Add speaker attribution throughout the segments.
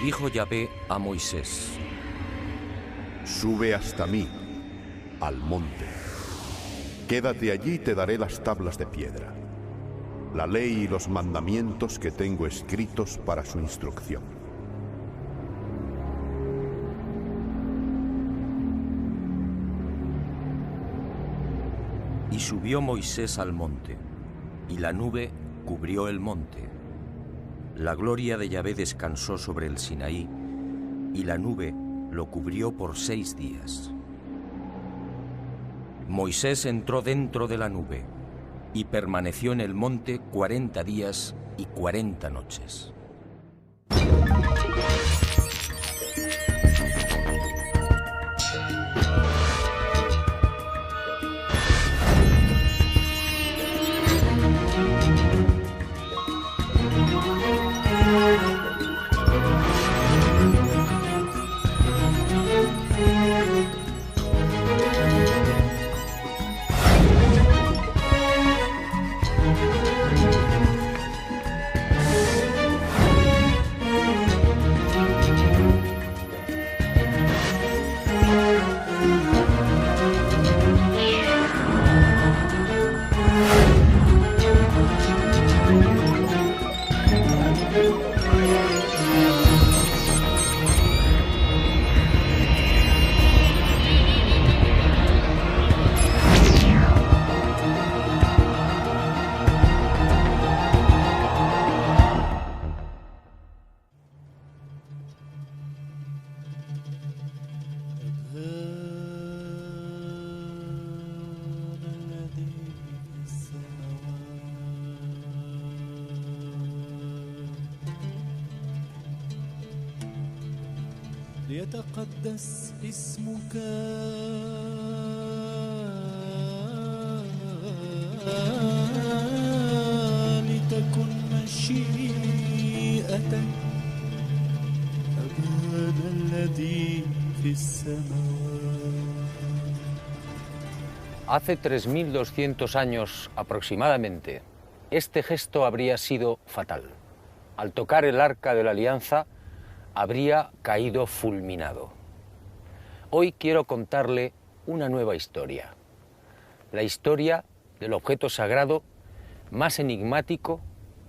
Speaker 1: dijo Yahvé a Moisés:
Speaker 2: Sube hasta mí, al monte. Quédate allí y te daré las tablas de piedra, la ley y los mandamientos que tengo escritos para su instrucción.
Speaker 1: Y subió Moisés al monte, y la nube cubrió el monte. La gloria de Yahvé descansó sobre el Sinaí, y la nube lo cubrió por 6 días. Moisés entró dentro de la nube y permaneció en el monte 40 días y 40 noches.
Speaker 3: ليتقدس اسمك لتكن مشيئتك أبانا الذي في السماوات.
Speaker 4: Hace 3200 años aproximadamente, este gesto habría sido fatal. Al tocar el arca de la alianza, habría caído fulminado. Hoy quiero contarle una nueva historia. La historia del objeto sagrado más enigmático,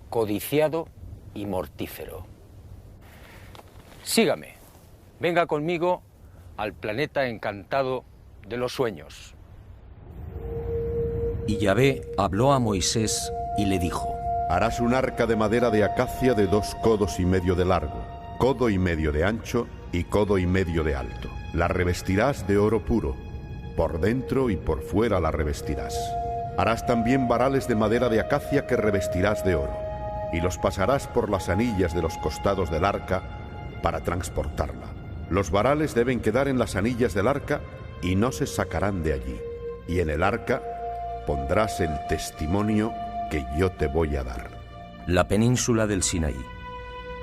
Speaker 4: codiciado y mortífero. Sígame, venga conmigo al planeta encantado de los sueños.
Speaker 1: Y Yahvé habló a Moisés y le dijo:
Speaker 2: Harás un arca de madera de acacia de 2 codos y medio de largo, codo y medio de ancho y codo y medio de alto. La revestirás de oro puro, por dentro y por fuera la revestirás. Harás también varales de madera de acacia que revestirás de oro, y los pasarás por las anillas de los costados del arca para transportarla. Los varales deben quedar en las anillas del arca y no se sacarán de allí. Y en el arca pondrás el testimonio que yo te voy a dar.
Speaker 1: La península del Sinaí.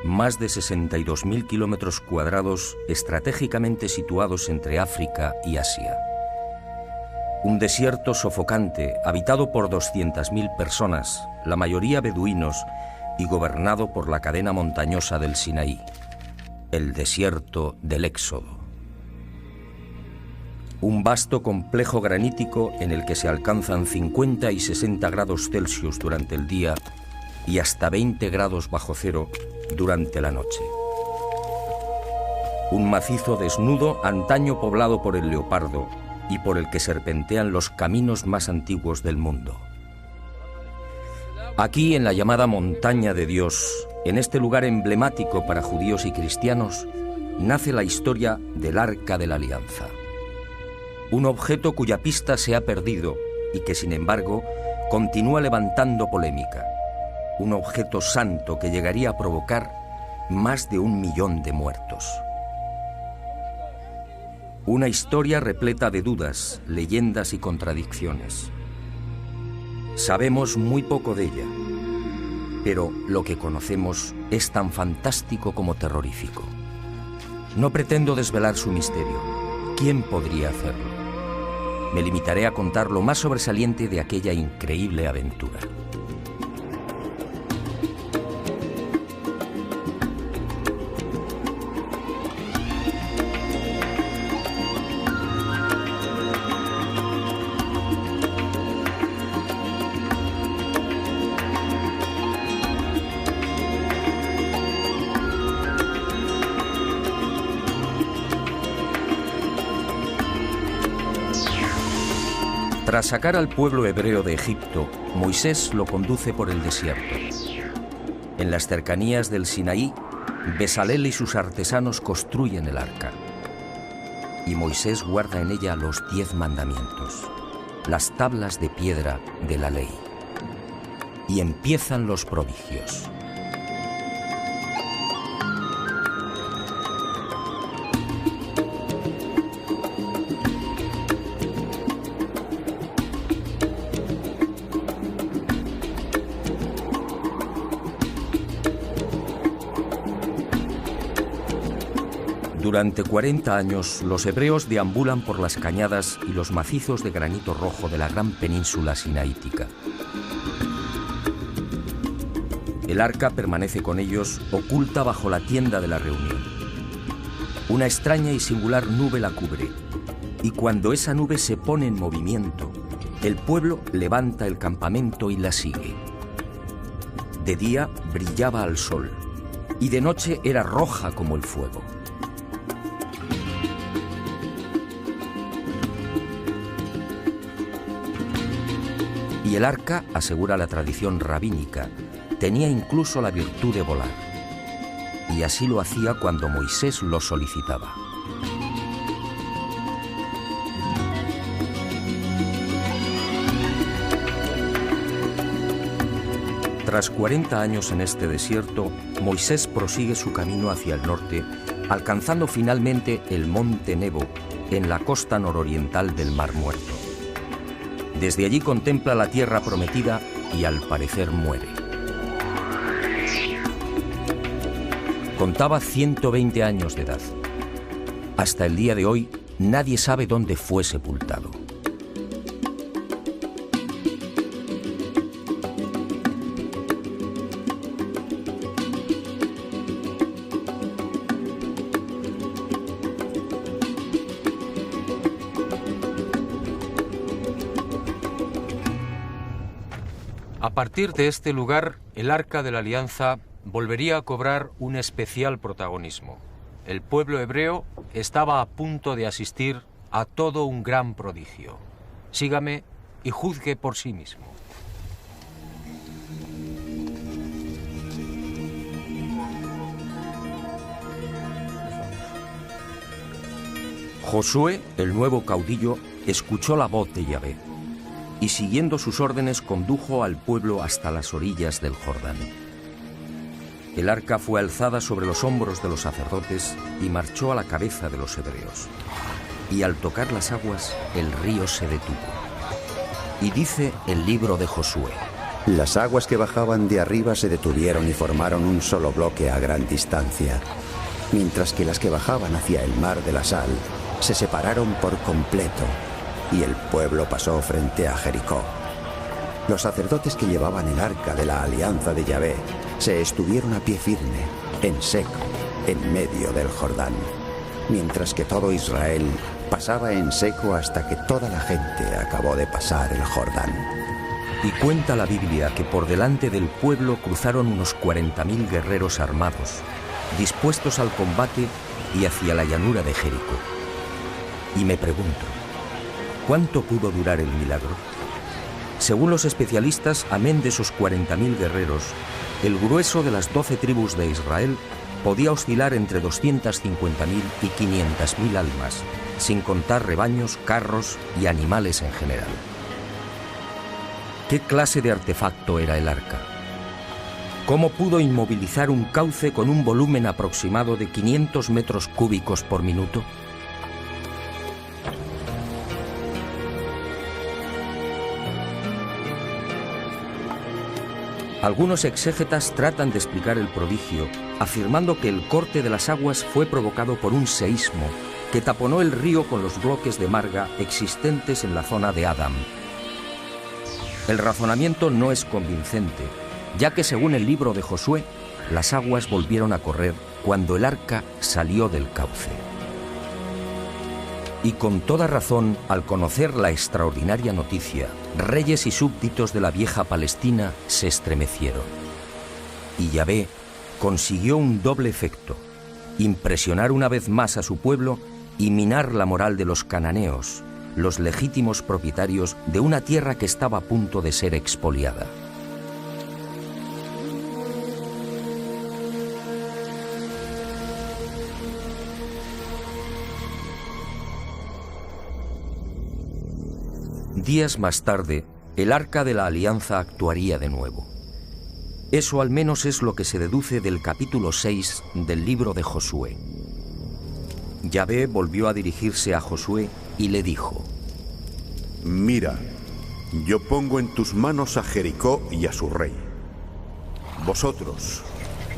Speaker 1: Más de 62.000 kilómetros cuadrados estratégicamente situados entre África y Asia. Un desierto sofocante habitado por 200.000 personas, la mayoría beduinos, y gobernado por la cadena montañosa del Sinaí, el desierto del Éxodo. Un vasto complejo granítico en el que se alcanzan 50 y 60 grados Celsius durante el día y hasta 20 grados bajo cero durante la noche. Un macizo desnudo antaño poblado por el leopardo y por el que serpentean los caminos más antiguos del mundo. Aquí, en la llamada Montaña de Dios, en este lugar emblemático para judíos y cristianos, nace la historia del Arca de la Alianza. Un objeto cuya pista se ha perdido y que, sin embargo, continúa levantando polémica. Un objeto santo que llegaría a provocar más de 1 millón de muertos. Una historia repleta de dudas, leyendas y contradicciones. Sabemos muy poco de ella, pero lo que conocemos es tan fantástico como terrorífico. No pretendo desvelar su misterio. ¿Quién podría hacerlo? Me limitaré a contar lo más sobresaliente de aquella increíble aventura. Tras sacar al pueblo hebreo de Egipto, Moisés lo conduce por el desierto. En las cercanías del Sinaí, Bezalel y sus artesanos construyen el arca. Y Moisés guarda en ella los 10 mandamientos, las tablas de piedra de la ley. Y empiezan los prodigios. Durante 40 años, los hebreos deambulan por las cañadas y los macizos de granito rojo de la gran península sinaítica. El arca permanece con ellos, oculta bajo la tienda de la reunión. Una extraña y singular nube la cubre, y cuando esa nube se pone en movimiento, el pueblo levanta el campamento y la sigue. De día brillaba al sol, y de noche era roja como el fuego. Y el arca, asegura la tradición rabínica, tenía incluso la virtud de volar. Y así lo hacía cuando Moisés lo solicitaba. Tras 40 años en este desierto, Moisés prosigue su camino hacia el norte, alcanzando finalmente el monte Nebo, en la costa nororiental del Mar Muerto. Desde allí contempla la tierra prometida y al parecer muere. Contaba 120 años de edad. Hasta el día de hoy, nadie sabe dónde fue sepultado.
Speaker 4: A partir de este lugar, el Arca de la Alianza volvería a cobrar un especial protagonismo. El pueblo hebreo estaba a punto de asistir a todo un gran prodigio. Sígame y juzgue por sí mismo.
Speaker 1: Josué, el nuevo caudillo, escuchó la voz de Yahvé y siguiendo sus órdenes condujo al pueblo hasta las orillas del Jordán. El arca fue alzada sobre los hombros de los sacerdotes y marchó a la cabeza de los hebreos. Y al tocar las aguas, el río se detuvo. Y dice el libro de Josué:
Speaker 5: las aguas que bajaban de arriba se detuvieron y formaron un solo bloque a gran distancia, mientras que las que bajaban hacia el mar de la sal se separaron por completo, y el pueblo pasó frente a Jericó. Los sacerdotes que llevaban el arca de la alianza de Yahvé se estuvieron a pie firme, en seco, en medio del Jordán, mientras que todo Israel pasaba en seco hasta que toda la gente acabó de pasar el Jordán.
Speaker 1: Y cuenta la Biblia que por delante del pueblo cruzaron unos 40.000 guerreros armados, dispuestos al combate y hacia la llanura de Jericó. Y me pregunto, ¿cuánto pudo durar el milagro? Según los especialistas, amén de esos 40.000 guerreros, el grueso de las 12 tribus de Israel podía oscilar entre 250.000 y 500.000 almas, sin contar rebaños, carros y animales en general. ¿Qué clase de artefacto era el arca? ¿Cómo pudo inmovilizar un cauce con un volumen aproximado de 500 metros cúbicos por minuto? Algunos exégetas tratan de explicar el prodigio, afirmando que el corte de las aguas fue provocado por un seísmo que taponó el río con los bloques de marga existentes en la zona de Adam. El razonamiento no es convincente, ya que según el libro de Josué, las aguas volvieron a correr cuando el arca salió del cauce. Y con toda razón, al conocer la extraordinaria noticia, reyes y súbditos de la vieja Palestina se estremecieron. Y Yahvé consiguió un doble efecto: impresionar una vez más a su pueblo y minar la moral de los cananeos, los legítimos propietarios de una tierra que estaba a punto de ser expoliada. Días más tarde, el Arca de la Alianza actuaría de nuevo. Eso al menos es lo que se deduce del capítulo 6 del libro de Josué. Yahvé volvió a dirigirse a Josué y le dijo:
Speaker 2: Mira, yo pongo en tus manos a Jericó y a su rey. Vosotros,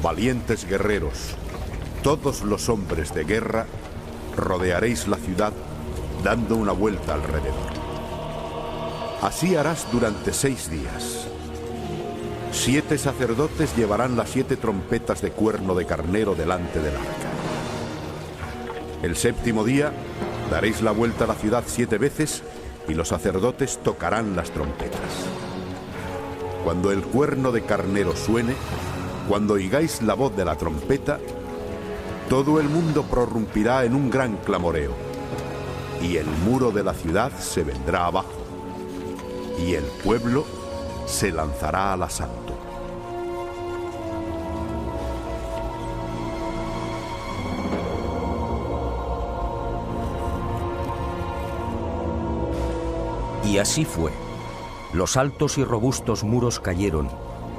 Speaker 2: valientes guerreros, todos los hombres de guerra, rodearéis la ciudad dando una vuelta alrededor. Así harás durante 6 días. 7 sacerdotes llevarán las 7 trompetas de cuerno de carnero delante del arca. El 7º día daréis la vuelta a la ciudad 7 veces y los sacerdotes tocarán las trompetas. Cuando el cuerno de carnero suene, cuando oigáis la voz de la trompeta, todo el mundo prorrumpirá en un gran clamoreo, y el muro de la ciudad se vendrá abajo, y el pueblo se lanzará al asalto.
Speaker 1: Y así fue. Los altos y robustos muros cayeron,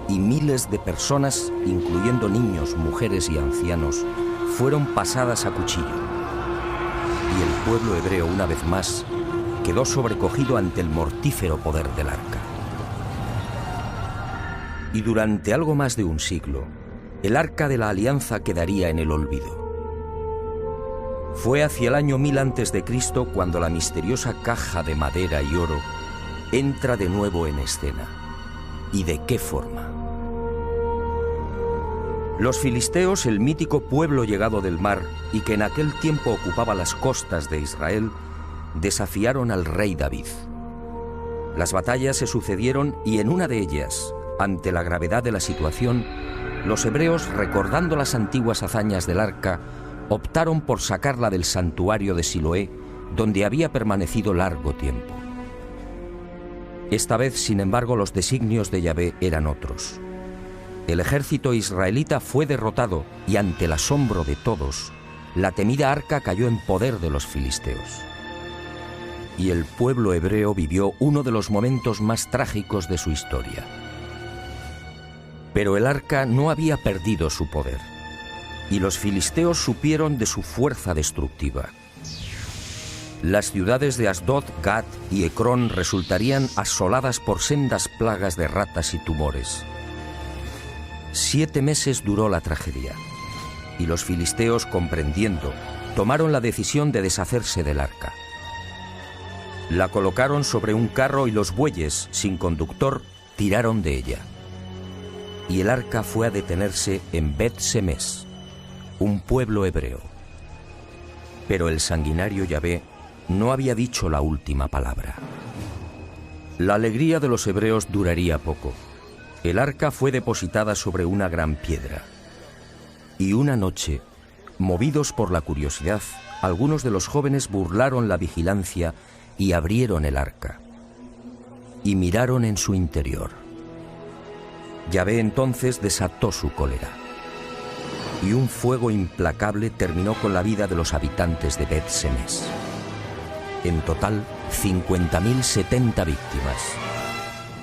Speaker 1: y miles de personas, incluyendo niños, mujeres y ancianos, fueron pasadas a cuchillo. Y el pueblo hebreo, una vez más, quedó sobrecogido ante el mortífero poder del arca. Y durante algo más de un siglo, el Arca de la Alianza quedaría en el olvido. Fue hacia el año 1000 a.C. cuando la misteriosa caja de madera y oro entra de nuevo en escena. ¿Y de qué forma? Los filisteos, el mítico pueblo llegado del mar y que en aquel tiempo ocupaba las costas de Israel, desafiaron al rey David. Las batallas se sucedieron y en una de ellas, ante la gravedad de la situación, los hebreos, recordando las antiguas hazañas del arca, optaron por sacarla del santuario de Siloé, donde había permanecido largo tiempo. Esta vez, sin embargo, los designios de Yahvé eran otros. El ejército israelita fue derrotado y, ante el asombro de todos, la temida arca cayó en poder de los filisteos. Y el pueblo hebreo vivió uno de los momentos más trágicos de su historia. Pero el arca no había perdido su poder, y los filisteos supieron de su fuerza destructiva. Las ciudades de Asdod, Gat y Ecrón resultarían asoladas por sendas plagas de ratas y tumores. 7 meses duró la tragedia, y los filisteos, comprendiendo, tomaron la decisión de deshacerse del arca. La colocaron sobre un carro y los bueyes, sin conductor, tiraron de ella. Y el arca fue a detenerse en Bet-Semes, un pueblo hebreo. Pero el sanguinario Yahvé no había dicho la última palabra. La alegría de los hebreos duraría poco. El arca fue depositada sobre una gran piedra. Y una noche, movidos por la curiosidad, algunos de los jóvenes burlaron la vigilancia y abrieron el arca. Y miraron en su interior. Yahvé entonces desató su cólera. Y un fuego implacable terminó con la vida de los habitantes de Bet-Semes. En total, 50.070 víctimas.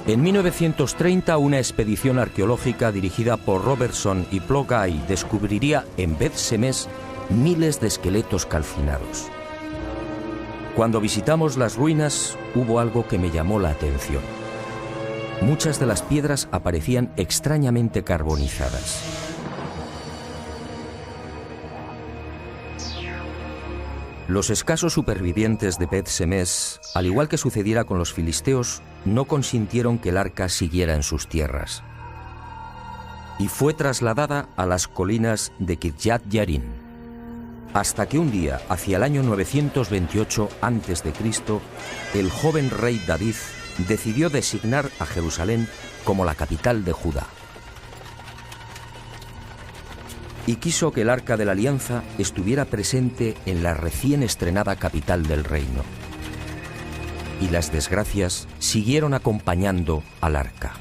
Speaker 1: En 1930, una expedición arqueológica dirigida por Robertson y Plogai descubriría en Bet-Semes miles de esqueletos calcinados. Cuando visitamos las ruinas, hubo algo que me llamó la atención. Muchas de las piedras aparecían extrañamente carbonizadas. Los escasos supervivientes de Bet-Semes, al igual que sucediera con los filisteos, no consintieron que el arca siguiera en sus tierras. Y fue trasladada a las colinas de Kirjat Yarim. Hasta que un día, hacia el año 928 a.C., el joven rey David decidió designar a Jerusalén como la capital de Judá. Y quiso que el Arca de la Alianza estuviera presente en la recién estrenada capital del reino. y las desgracias siguieron acompañando al arca.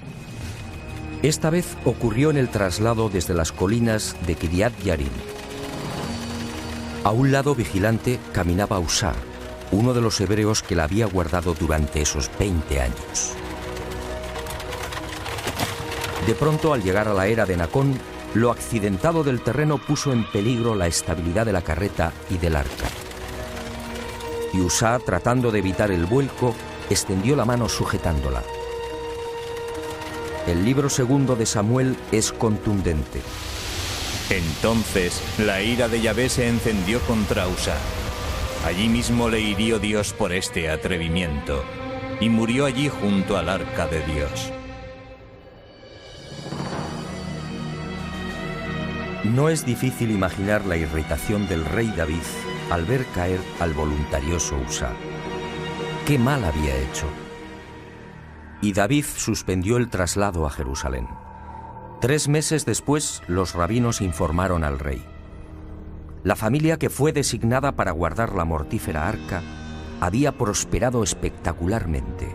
Speaker 1: Esta vez ocurrió en el traslado desde las colinas de Kiriat Yarim. A un lado vigilante caminaba Usá, uno de los hebreos que la había guardado durante esos 20 años. De pronto, al llegar a la era de Nacón, lo accidentado del terreno puso en peligro la estabilidad de la carreta y del arca. Y Usá, tratando de evitar el vuelco, extendió la mano sujetándola. El libro segundo de Samuel es contundente.
Speaker 6: Entonces la ira de Yahvé se encendió contra Usá. Allí mismo le hirió Dios por este atrevimiento, y murió allí junto al arca de Dios.
Speaker 1: No es difícil imaginar la irritación del rey David al ver caer al voluntarioso Usá. ¿Qué mal había hecho? Y David suspendió el traslado a Jerusalén. 3 meses después, los rabinos informaron al rey. La familia que fue designada para guardar la mortífera arca había prosperado espectacularmente.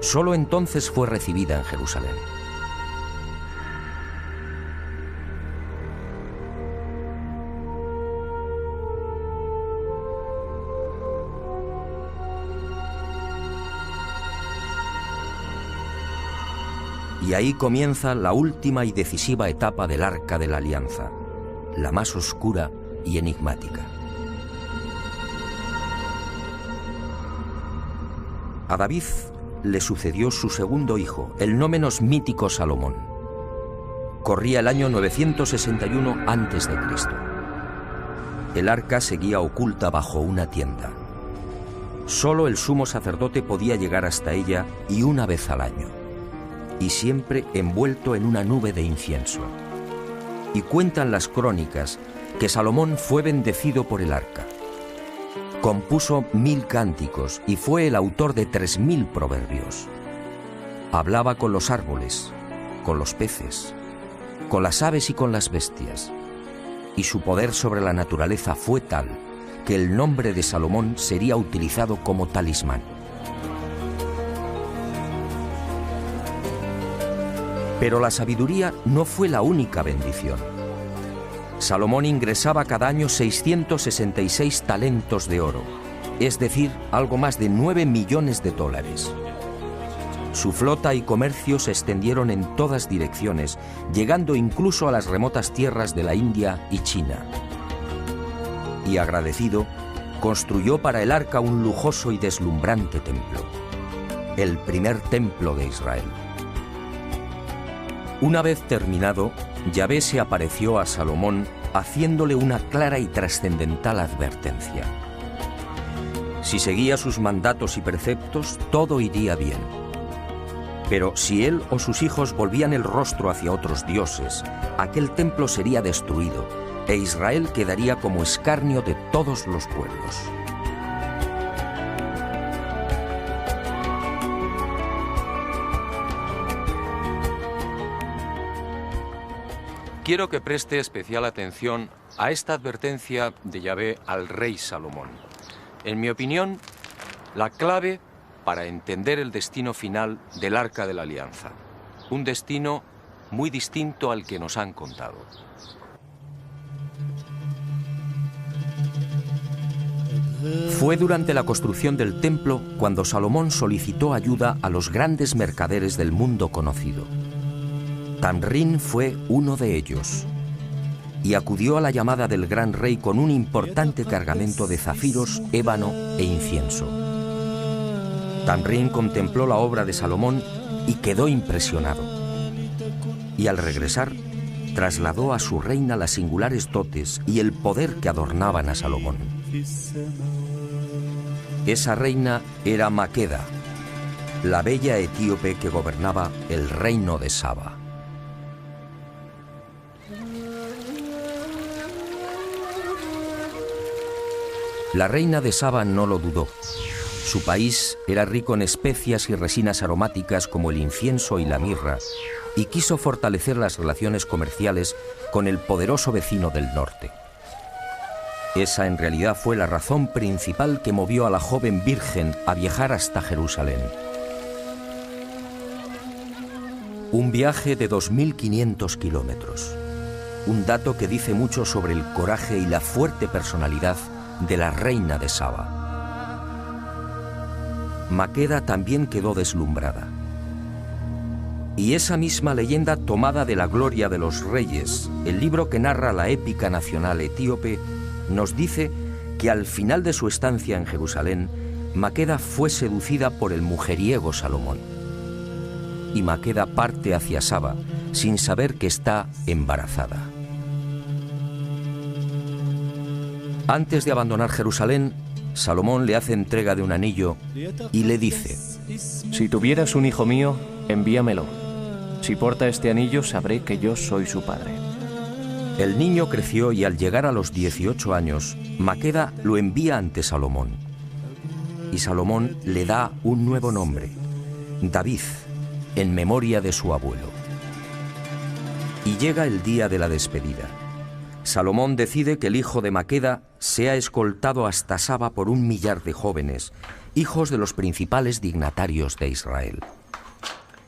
Speaker 1: Solo entonces fue recibida en Jerusalén. Y ahí comienza la última y decisiva etapa del Arca de la Alianza, la más oscura y enigmática. A David le sucedió su segundo hijo, el no menos mítico Salomón. Corría el año 961 a.C. El arca seguía oculta bajo una tienda. Solo el sumo sacerdote podía llegar hasta ella, y una vez al año, y siempre envuelto en una nube de incienso. Y cuentan las crónicas que Salomón fue bendecido por el arca. Compuso 1000 cánticos y fue el autor de 3000 proverbios. Hablaba con los árboles, con los peces, con las aves y con las bestias. Y su poder sobre la naturaleza fue tal que el nombre de Salomón sería utilizado como talismán. Pero la sabiduría no fue la única bendición. Salomón ingresaba cada año 666 talentos de oro, es decir, algo más de 9 millones de dólares. Su flota y comercio se extendieron en todas direcciones, llegando incluso a las remotas tierras de la India y China. Y agradecido, construyó para el arca un lujoso y deslumbrante templo, el primer templo de Israel. Una vez terminado, Yahvé se apareció a Salomón haciéndole una clara y trascendental advertencia. Si seguía sus mandatos y preceptos, todo iría bien. Pero si él o sus hijos volvían el rostro hacia otros dioses, aquel templo sería destruido e Israel quedaría como escarnio de todos los pueblos. Quiero que preste especial atención a esta advertencia de Yahvé al rey Salomón. En mi opinión, la clave para entender el destino final del Arca de la Alianza. Un destino muy distinto al que nos han contado. Fue durante la construcción del templo cuando Salomón solicitó ayuda a los grandes mercaderes del mundo conocido. Tamrín fue uno de ellos, y acudió a la llamada del gran rey con un importante cargamento de zafiros, ébano e incienso. Tamrín contempló la obra de Salomón y quedó impresionado. Y al regresar, trasladó a su reina las singulares dotes y el poder que adornaban a Salomón. Esa reina era Maqueda, la bella etíope que gobernaba el reino de Saba. La reina de Saba no lo dudó. Su país era rico en especias y resinas aromáticas como el incienso y la mirra, y quiso fortalecer las relaciones comerciales con el poderoso vecino del norte. Esa en realidad fue la razón principal que movió a la joven virgen a viajar hasta Jerusalén. Un viaje de 2.500 kilómetros. Un dato que dice mucho sobre el coraje y la fuerte personalidad de la reina de Saba. Maqueda también quedó deslumbrada. Y esa misma leyenda tomada de la Gloria de los Reyes, el libro que narra la épica nacional etíope, nos dice que al final de su estancia en Jerusalén, Maqueda fue seducida por el mujeriego Salomón. Y Maqueda parte hacia Saba sin saber que está embarazada. Antes de abandonar Jerusalén, Salomón le hace entrega de un anillo y le dice:
Speaker 7: si tuvieras un hijo mío, envíamelo. Si porta este anillo, sabré que yo soy su padre.
Speaker 1: El niño creció y al llegar a los 18 años, Maqueda lo envía ante Salomón. Y Salomón le da un nuevo nombre, David, en memoria de su abuelo. Y llega el día de la despedida. Salomón decide que el hijo de Maqueda sea escoltado hasta Saba por 1 millar de jóvenes, hijos de los principales dignatarios de Israel.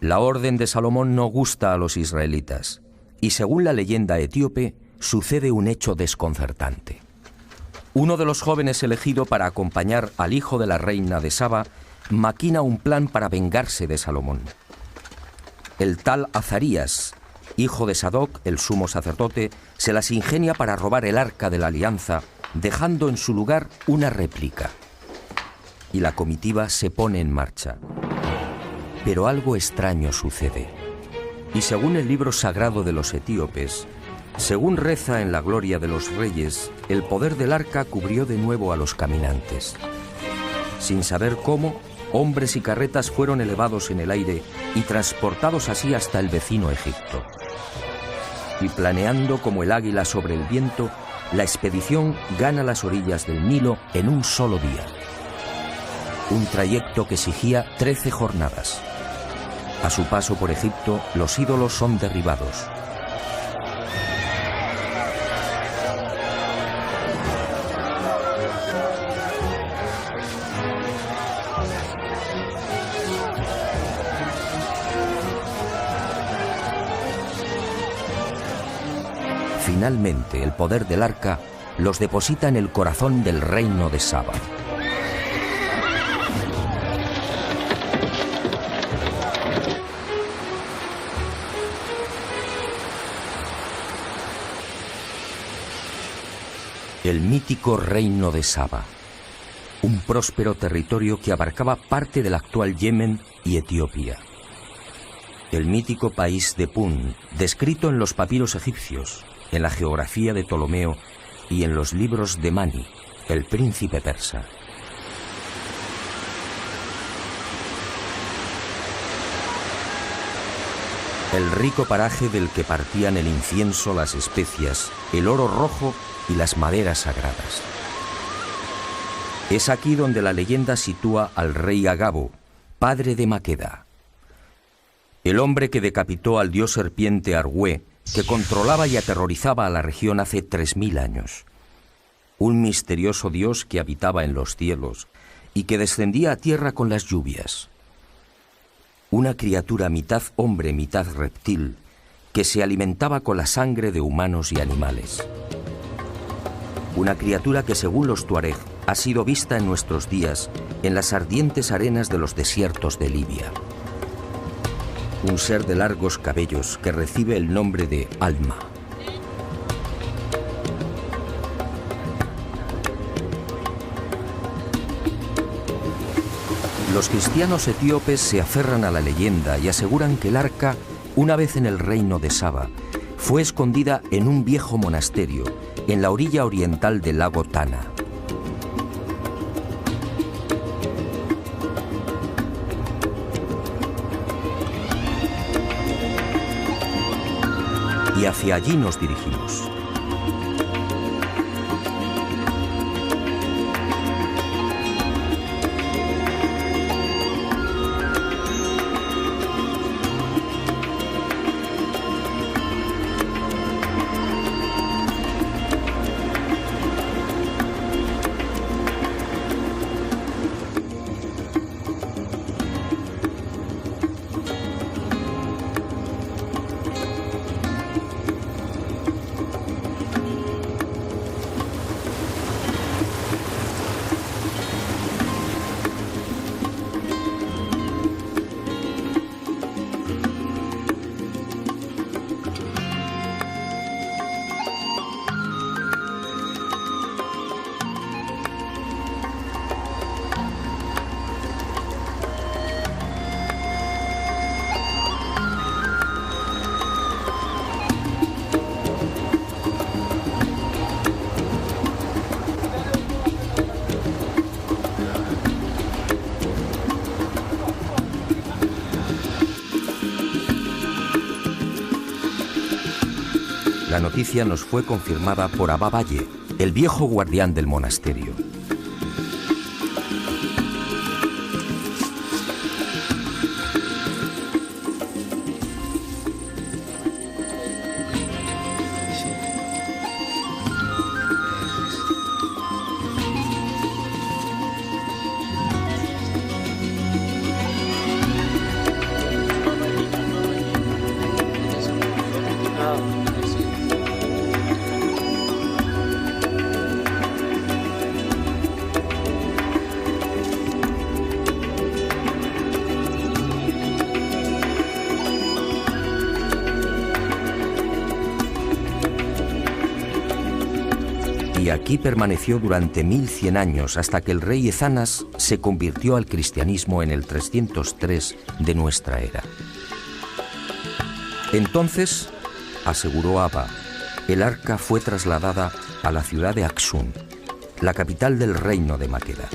Speaker 1: La orden de Salomón no gusta a los israelitas, y según la leyenda etíope, sucede un hecho desconcertante. Uno de los jóvenes elegido para acompañar al hijo de la reina de Saba maquina un plan para vengarse de Salomón. El tal Azarías, hijo de Sadoc, el sumo sacerdote, se las ingenia para robar el arca de la alianza, dejando en su lugar una réplica. Y la comitiva se pone en marcha. Pero algo extraño sucede. Y según el libro sagrado de los etíopes, según reza en la Gloria de los Reyes, el poder del arca cubrió de nuevo a los caminantes. Sin saber cómo, hombres y carretas fueron elevados en el aire y transportados así hasta el vecino Egipto. Y planeando como el águila sobre el viento, la expedición gana las orillas del Nilo en un solo día. Un trayecto que exigía 13 jornadas. A su paso por Egipto, los ídolos son derribados. Finalmente, el poder del arca los deposita en el corazón del reino de Saba. El mítico reino de Saba, un próspero territorio que abarcaba parte del actual Yemen y Etiopía. El mítico país de Pun, descrito en los papiros egipcios, en la geografía de Ptolomeo y en los libros de Mani, el príncipe persa. El rico paraje del que partían el incienso, las especias, el oro rojo y las maderas sagradas. Es aquí donde la leyenda sitúa al rey Agabo, padre de Maqueda. El hombre que decapitó al dios serpiente Argüé, que controlaba y aterrorizaba a la región hace 3000 años. Un misterioso dios que habitaba en los cielos y que descendía a tierra con las lluvias. Una criatura mitad hombre, mitad reptil, que se alimentaba con la sangre de humanos y animales. Una criatura que, según los tuareg, ha sido vista en nuestros días en las ardientes arenas de los desiertos de Libia. Un ser de largos cabellos que recibe el nombre de Alma. Los cristianos etíopes se aferran a la leyenda y aseguran que el arca, una vez en el reino de Saba, fue escondida en un viejo monasterio en la orilla oriental del lago Tana. Y hacia allí nos dirigimos. la noticia nos fue confirmada por Abba Valle, el viejo guardián del monasterio. Y aquí permaneció durante 1100 años hasta que el rey Ezanas se convirtió al cristianismo en el 303 de nuestra era. Entonces, aseguró Abba, el arca fue trasladada a la ciudad de Aksum, la capital del reino de Maqueda.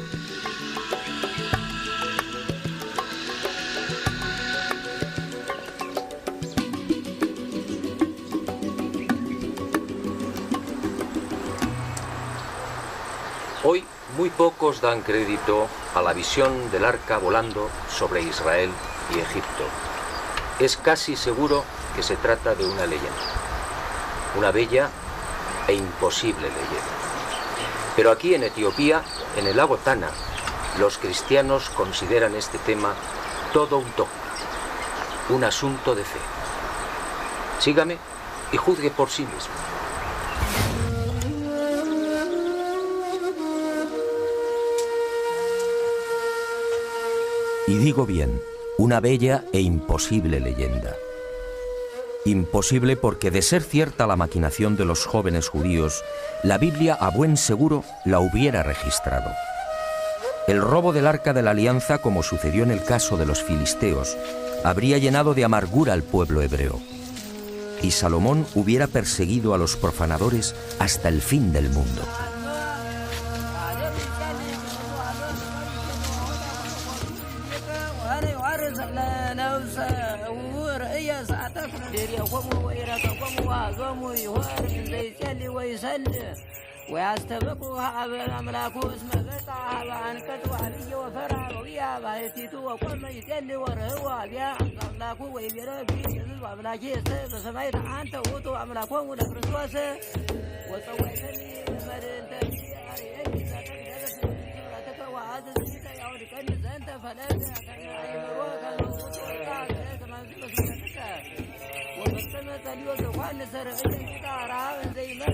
Speaker 4: Hoy muy pocos dan crédito a la visión del arca volando sobre Israel y Egipto. Es casi seguro que se trata de una leyenda, una bella e imposible leyenda. Pero aquí en Etiopía, en el lago Tana, los cristianos consideran este tema todo un dogma, un asunto de fe. Sígame y juzgue por sí mismo.
Speaker 1: Y digo bien, una bella e imposible leyenda. Imposible porque, de ser cierta la maquinación de los jóvenes judíos, la Biblia a buen seguro la hubiera registrado. El robo del Arca de la Alianza, como sucedió en el caso de los filisteos, habría llenado de amargura al pueblo hebreo. Y Salomón hubiera perseguido a los profanadores hasta el fin del mundo.
Speaker 8: ويستبقوا هذا أملاك اسم قطع هذا أنكت وعلي وفرع ويا بايتيتو وقم يتلي ورهوا بيا أملاك ويبير بي وأملاك يستب سميت أنت وتو أملاك ولا كريستوس وسويتني مرنت أريني ذاتك ذاتك وهذا الزيت يعود كنز أنت فلا كان يمروك كمان في مسجدك وبسمت اليوم وأن سرقت كتارا زي ما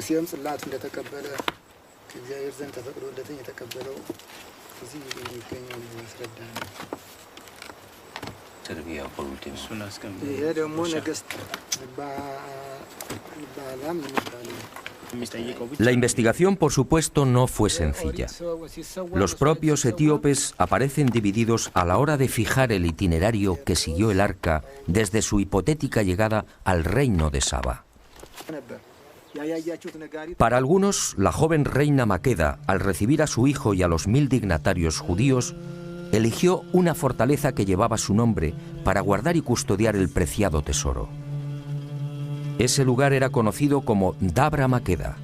Speaker 9: ሙሴም ጽላት እንደተቀበለ ከእግዚአብሔር ዘንድ ተፈቅዶለትን የተቀበለው እዚህ የሚገኘው ያስረዳል። ይሄ ደግሞ ነገስት ባላም የሚባለው
Speaker 1: La investigación, por supuesto, no fue sencilla. Los propios etíopes aparecen divididos a la hora de fijar el itinerario que siguió el arca desde su hipotética llegada al reino de Saba. Para algunos, la joven reina Maqueda, al recibir a su hijo y a los 1000 dignatarios judíos, eligió una fortaleza que llevaba su nombre para guardar y custodiar el preciado tesoro. Ese lugar era conocido como Dabra Maqueda,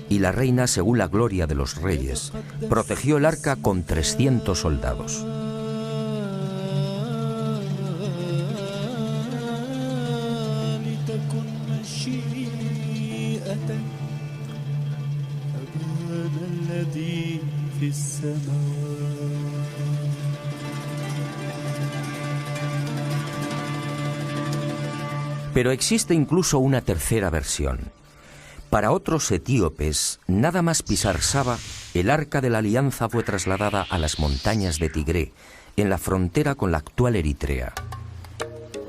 Speaker 1: y la reina, según la gloria de los reyes, protegió el arca con 300 soldados. Pero existe incluso una tercera versión. Para otros etíopes, nada más pisar Saba, el arca de la alianza fue trasladada a las montañas de Tigré, en la frontera con la actual Eritrea.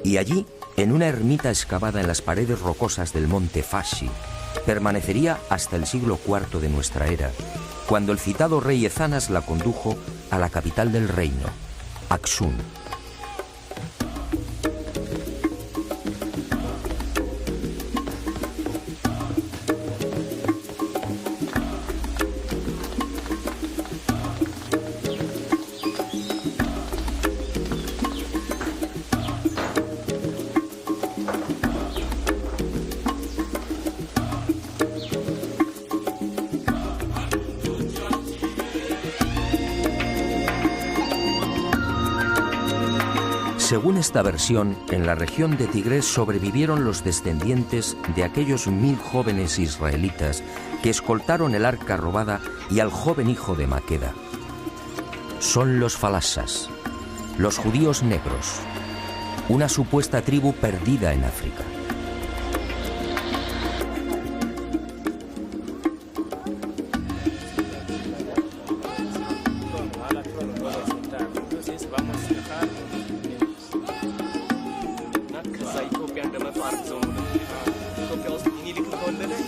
Speaker 1: Y allí, en una ermita excavada en las paredes rocosas del monte Fashi, permanecería hasta el siglo IV de nuestra era, cuando el citado rey Ezanas la condujo a la capital del reino, Axum. Según esta versión, en la región de Tigres sobrevivieron los descendientes de aquellos 1000 jóvenes israelitas que escoltaron el arca robada y al joven hijo de Maqueda. Son los falasas, los judíos negros, una supuesta tribu perdida en África.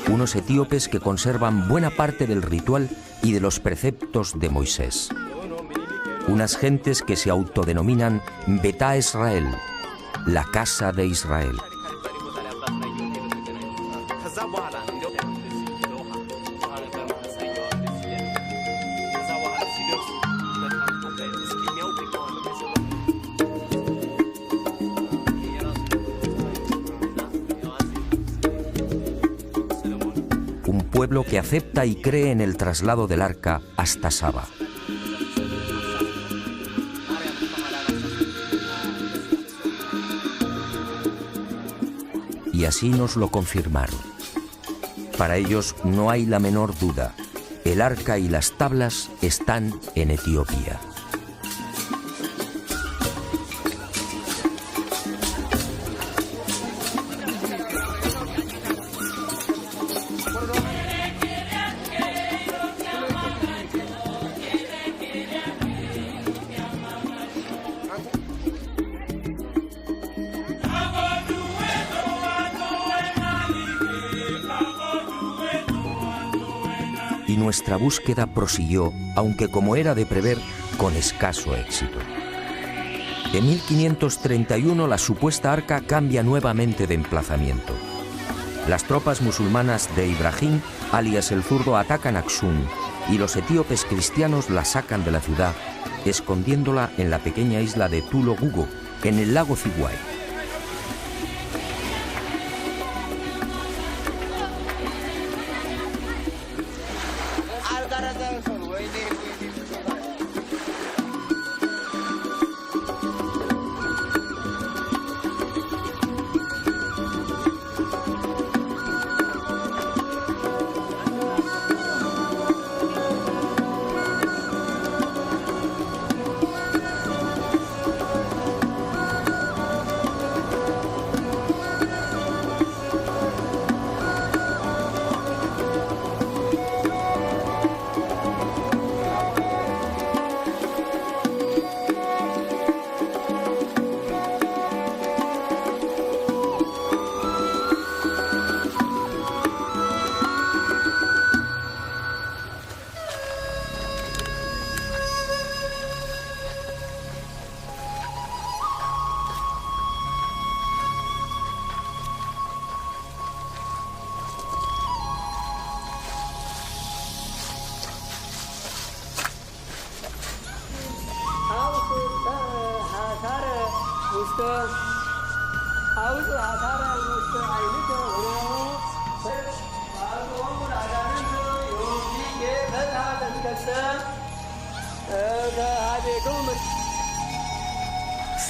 Speaker 1: Unos etíopes que conservan buena parte del ritual y de los preceptos de Moisés. Unas gentes que se autodenominan Betá Israel, la casa de Israel. Pueblo que acepta y cree en el traslado del arca hasta Saba. Y así nos lo confirmaron. Para ellos no hay la menor duda. El arca y las tablas están en Etiopía. Y nuestra búsqueda prosiguió, aunque como era de prever, con escaso éxito. En 1531 la supuesta arca cambia nuevamente de emplazamiento. Las tropas musulmanas de Ibrahim, alias el Zurdo, atacan Axum y los etíopes cristianos la sacan de la ciudad, escondiéndola en la pequeña isla de Tulo Gugo, en el lago Ziguay.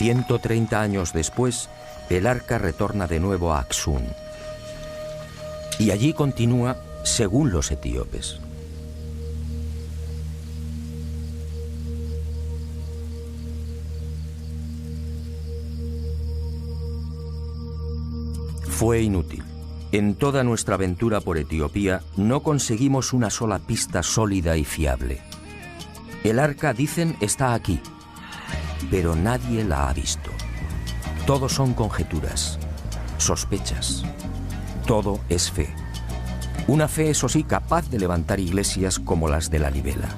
Speaker 1: ...130 años después, el arca retorna de nuevo a Axum. Y allí continúa según los etíopes. Fue inútil. En toda nuestra aventura por Etiopía no conseguimos una sola pista sólida y fiable. El arca, dicen, está aquí, pero nadie la ha visto. Todo son conjeturas, sospechas. Todo es fe. Una fe, eso sí, capaz de levantar iglesias como las de la Libela.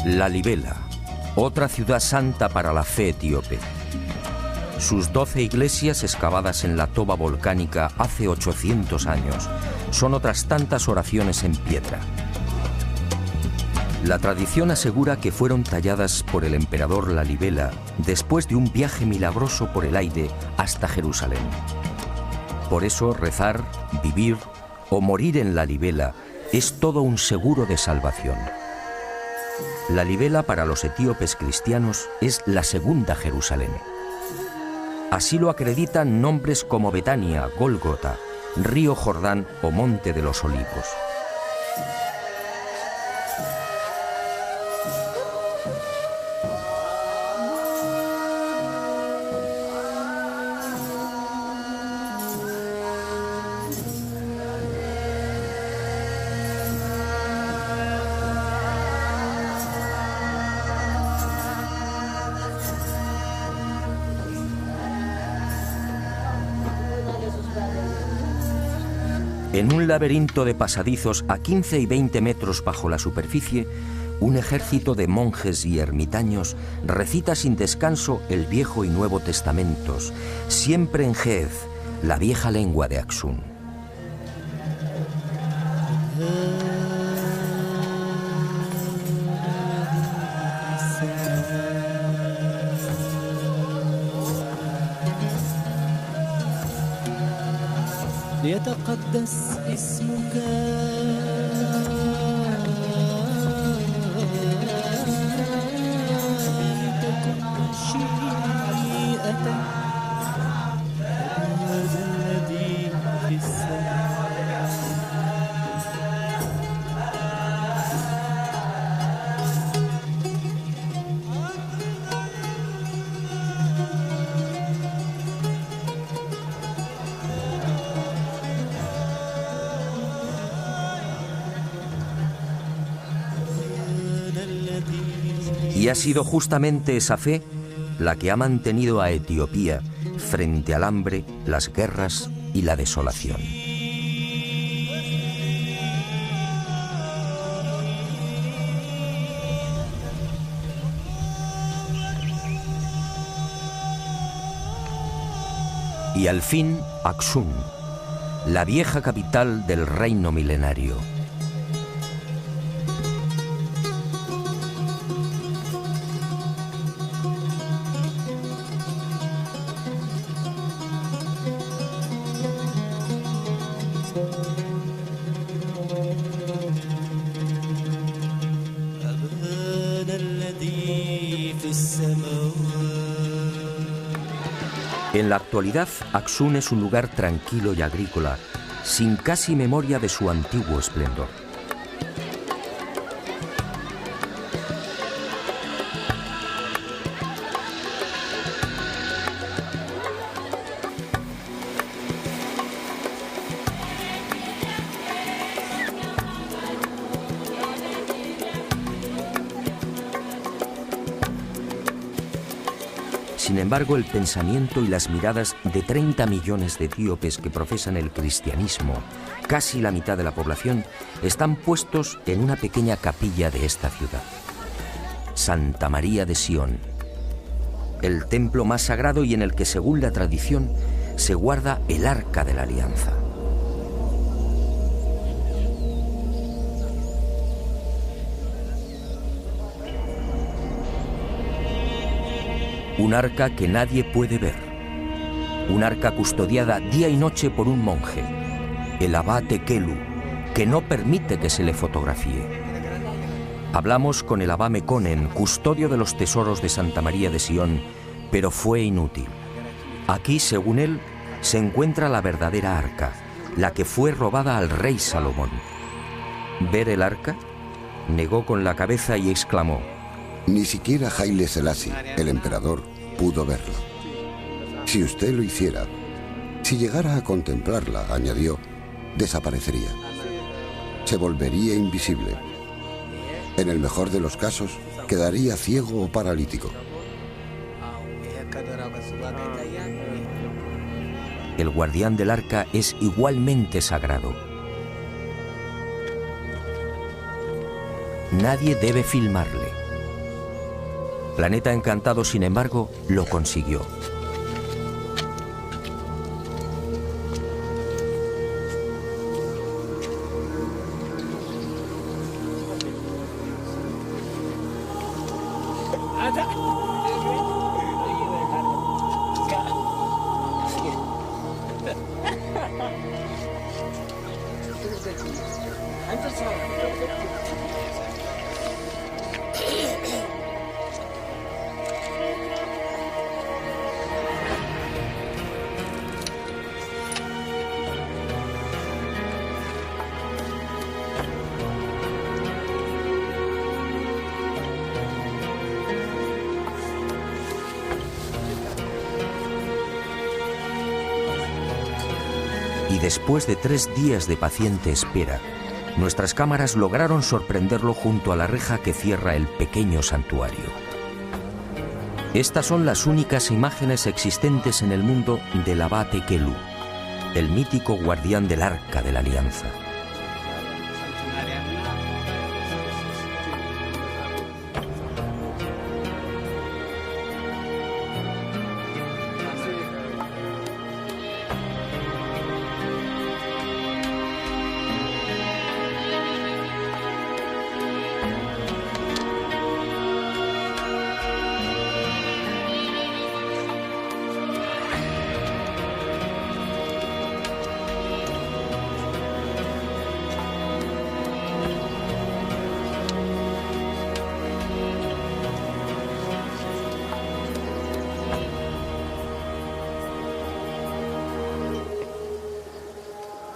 Speaker 1: La Libela, otra ciudad santa para la fe etíope. Sus 12 iglesias excavadas en la toba volcánica hace 800 años son otras tantas oraciones en piedra. La tradición asegura que fueron talladas por el emperador Lalibela después de un viaje milagroso por el aire hasta Jerusalén. Por eso rezar, vivir o morir en Lalibela es todo un seguro de salvación. Lalibela para los etíopes cristianos es la segunda Jerusalén. Así lo acreditan nombres como Betania, Gólgota, Río Jordán o Monte de los Olivos. En un laberinto de pasadizos a 15 y 20 metros bajo la superficie, un ejército de monjes y ermitaños recita sin descanso el Viejo y Nuevo Testamentos, siempre en Ge'ez, la vieja lengua de Axum.
Speaker 3: ليتقدس اسمك لتكن مشيئتك هذا الذي في السماء.
Speaker 1: Y ha sido justamente esa fe la que ha mantenido a Etiopía frente al hambre, las guerras y la desolación. Y al fin, Axum, la vieja capital del reino milenario. En la actualidad, Axum es un lugar tranquilo y agrícola, sin casi memoria de su antiguo esplendor. Sin embargo, el pensamiento y las miradas de 30 millones de etíopes que profesan el cristianismo, casi la mitad de la población, están puestos en una pequeña capilla de esta ciudad. Santa María de Sion, el templo más sagrado y en el que, según la tradición, se guarda el Arca de la Alianza. Un arca que nadie puede ver, un arca custodiada día y noche por un monje, el abate Kelu, que no permite que se le fotografíe. Hablamos con el abá Mekonnen, custodio de los tesoros de Santa María de Sion, pero fue inútil. Aquí, según él, se encuentra la verdadera arca, la que fue robada al rey Salomón. ¿Ver el arca? Negó con la cabeza y exclamó:
Speaker 10: ni siquiera Haile Selassie, el emperador, pudo verla. Si usted lo hiciera, si llegara a contemplarla, añadió, desaparecería. Se volvería invisible. En el mejor de los casos, quedaría ciego o paralítico.
Speaker 1: El guardián del arca es igualmente sagrado. Nadie debe filmarle. Planeta Encantado, sin embargo, lo consiguió. Y después de 3 días de paciente espera, nuestras cámaras lograron sorprenderlo junto a la reja que cierra el pequeño santuario. Estas son las únicas imágenes existentes en el mundo del abate Kelu, el mítico guardián del Arca de la Alianza.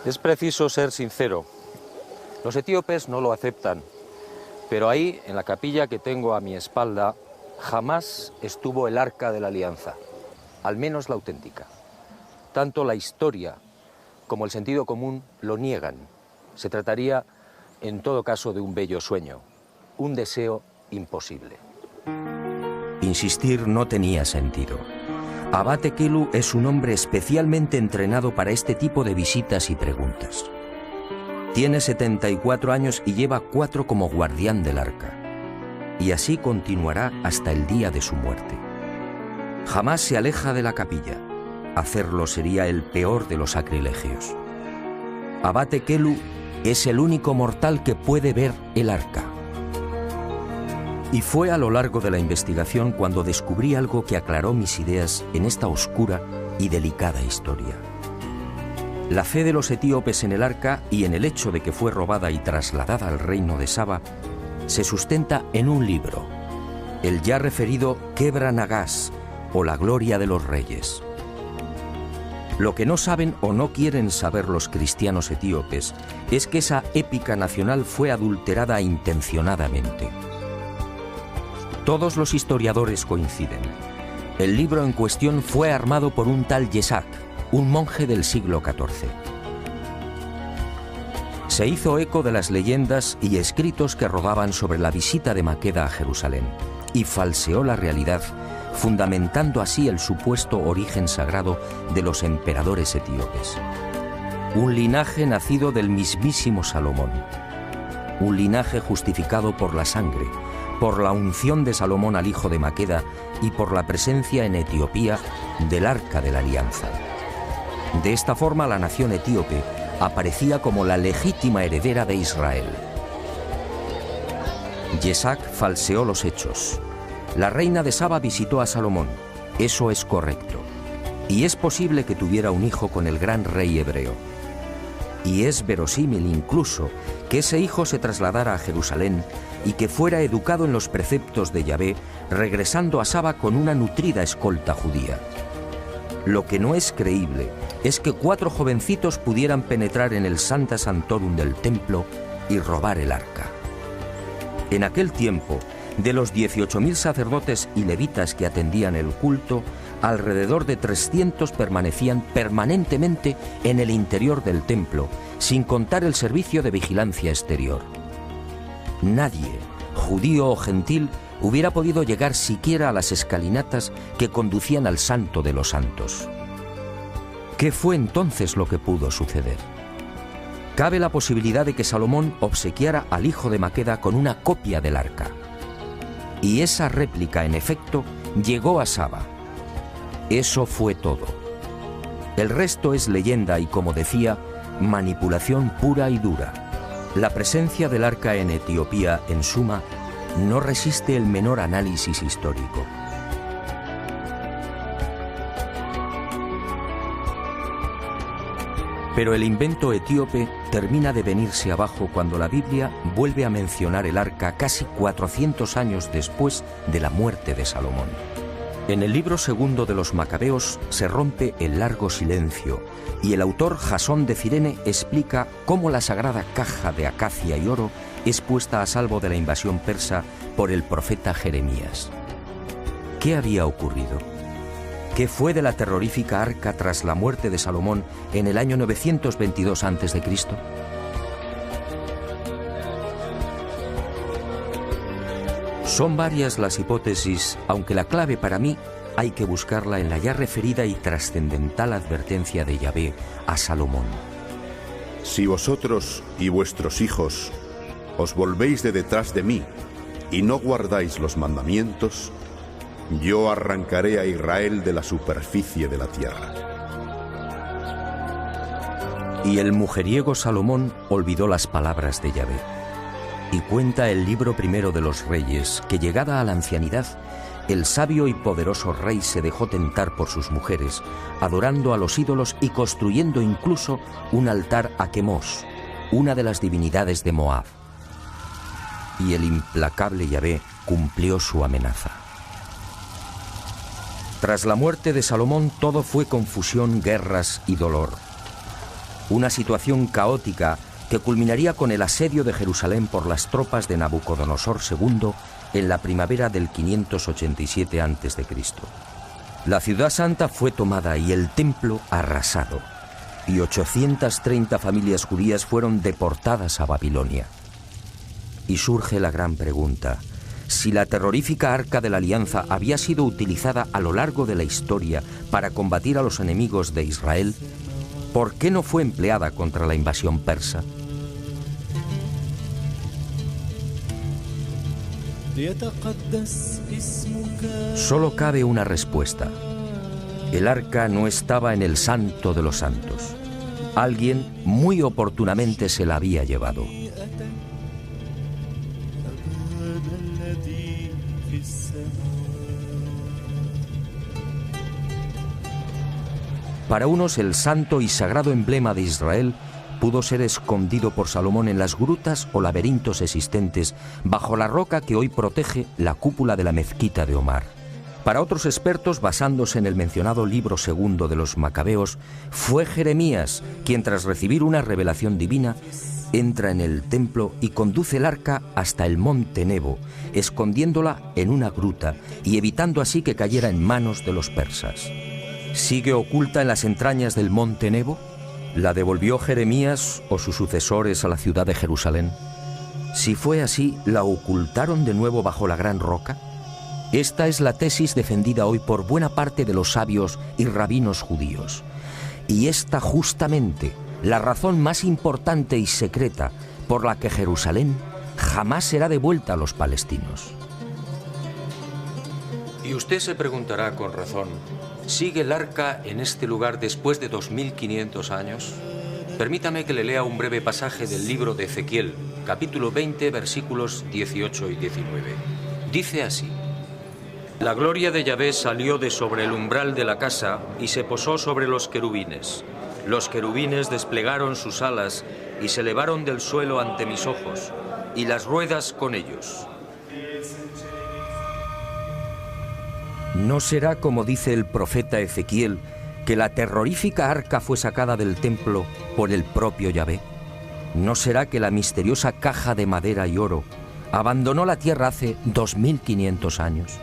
Speaker 4: Es preciso ser sincero. Los etíopes no lo aceptan, pero ahí, en la capilla que tengo a mi espalda, jamás estuvo el Arca de la Alianza, al menos la auténtica. Tanto la historia como el sentido común lo niegan. Se trataría, en todo caso, de un bello sueño, un deseo imposible.
Speaker 1: Insistir no tenía sentido. Abate Kelu es un hombre especialmente entrenado para este tipo de visitas y preguntas. Tiene 74 años y lleva 4 como guardián del arca. Y así continuará hasta el día de su muerte. Jamás se aleja de la capilla. Hacerlo sería el peor de los sacrilegios. Abate Kelu es el único mortal que puede ver el arca. Y fue a lo largo de la investigación cuando descubrí algo que aclaró mis ideas en esta oscura y delicada historia. La fe de los etíopes en el arca y en el hecho de que fue robada y trasladada al reino de Saba se sustenta en un libro, el ya referido Kebra Nagás, o la gloria de los reyes. Lo que no saben o no quieren saber los cristianos etíopes es que esa épica nacional fue adulterada intencionadamente. Todos los historiadores coinciden. El libro en cuestión fue armado por un tal Yesak, un monje del siglo XIV. Se hizo eco de las leyendas y escritos que rodaban sobre la visita de Maqueda a Jerusalén y falseó la realidad, fundamentando así el supuesto origen sagrado de los emperadores etíopes. Un linaje nacido del mismísimo Salomón. Un linaje justificado por la sangre, por la unción de Salomón al hijo de Maqueda y por la presencia en Etiopía del Arca de la Alianza. De esta forma, la nación etíope aparecía como la legítima heredera de Israel. Yesak falseó los hechos. La reina de Saba visitó a Salomón. Eso es correcto. y es posible que tuviera un hijo con el gran rey hebreo. Y es verosímil incluso que ese hijo se trasladara a Jerusalén y que fuera educado en los preceptos de Yahvé, regresando a Saba con una nutrida escolta judía. Lo que no es creíble es que 4 jovencitos pudieran penetrar en el Sancta Sanctorum del templo y robar el arca. En aquel tiempo, de los 18.000 sacerdotes y levitas que atendían el culto, alrededor de 300 permanecían permanentemente en el interior del templo, sin contar el servicio de vigilancia exterior. Nadie, judío o gentil, hubiera podido llegar siquiera a las escalinatas que conducían al Santo de los Santos. ¿Qué fue entonces lo que pudo suceder? Cabe la posibilidad de que Salomón obsequiara al hijo de Maqueda con una copia del arca. Y esa réplica, en efecto, llegó a Saba. Eso fue todo. El resto es leyenda y, como decía, manipulación pura y dura. La presencia del arca en Etiopía, en suma, no resiste el menor análisis histórico. Pero el invento etíope termina de venirse abajo cuando la Biblia vuelve a mencionar el arca casi 400 años después de la muerte de Salomón. En el libro segundo de los Macabeos se rompe el largo silencio y el autor Jasón de Cirene explica cómo la sagrada caja de acacia y oro es puesta a salvo de la invasión persa por el profeta Jeremías. ¿Qué había ocurrido? ¿Qué fue de la terrorífica arca tras la muerte de Salomón en el año 922 a.C.? Son varias las hipótesis, aunque la clave para mí hay que buscarla en la ya referida y trascendental advertencia de Yahvé a Salomón.
Speaker 2: Si vosotros y vuestros hijos os volvéis de detrás de mí y no guardáis los mandamientos, yo arrancaré a Israel de la superficie de la tierra.
Speaker 1: Y el mujeriego Salomón olvidó las palabras de Yahvé. Y cuenta el libro primero de los Reyes que, llegada a la ancianidad, el sabio y poderoso rey se dejó tentar por sus mujeres, adorando a los ídolos y construyendo incluso un altar a Quemos, una de las divinidades de Moab. Y el implacable Yahvé cumplió su amenaza. Tras la muerte de Salomón todo fue confusión, guerras y dolor. Una situación caótica que culminaría con el asedio de Jerusalén por las tropas de Nabucodonosor II en la primavera del 587 a.C. La ciudad santa fue tomada y el templo arrasado, y 830 familias judías fueron deportadas a Babilonia. Y surge la gran pregunta: si la terrorífica Arca de la Alianza había sido utilizada a lo largo de la historia para combatir a los enemigos de Israel, ¿por qué no fue empleada contra la invasión persa? Solo cabe una respuesta. El arca no estaba en el Santo de los Santos. Alguien muy oportunamente se la había llevado. Para unos, el santo y sagrado emblema de Israel pudo ser escondido por Salomón en las grutas o laberintos existentes bajo la roca que hoy protege la cúpula de la mezquita de Omar. Para otros expertos, basándose en el mencionado libro segundo de los Macabeos, fue Jeremías quien, tras recibir una revelación divina, entra en el templo y conduce el arca hasta el monte Nebo, escondiéndola en una gruta y evitando así que cayera en manos de los persas. ¿Sigue oculta en las entrañas del monte Nebo? ¿La devolvió Jeremías o sus sucesores a la ciudad de Jerusalén? Si fue así, ¿la ocultaron de nuevo bajo la gran roca? Esta es la tesis defendida hoy por buena parte de los sabios y rabinos judíos. Y esta justamente la razón más importante y secreta por la que Jerusalén jamás será devuelta a los palestinos. Y usted se preguntará con razón: ¿sigue el arca en este lugar después de 2500 años? Permítame que le lea un breve pasaje del libro de Ezequiel, capítulo 20, versículos 18 y 19. Dice así: La gloria de Yahvé salió de sobre el umbral de la casa y se posó sobre los querubines. Los querubines desplegaron sus alas y se elevaron del suelo ante mis ojos, y las ruedas con ellos. ¿No será, como dice el profeta Ezequiel, que la terrorífica arca fue sacada del templo por el propio Yahvé? ¿No será que la misteriosa caja de madera y oro abandonó la tierra hace 2500 años?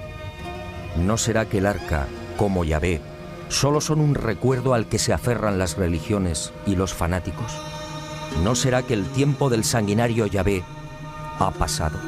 Speaker 1: ¿No será que el arca, como Yahvé, solo son un recuerdo al que se aferran las religiones y los fanáticos? ¿No será que el tiempo del sanguinario Yahvé ha pasado?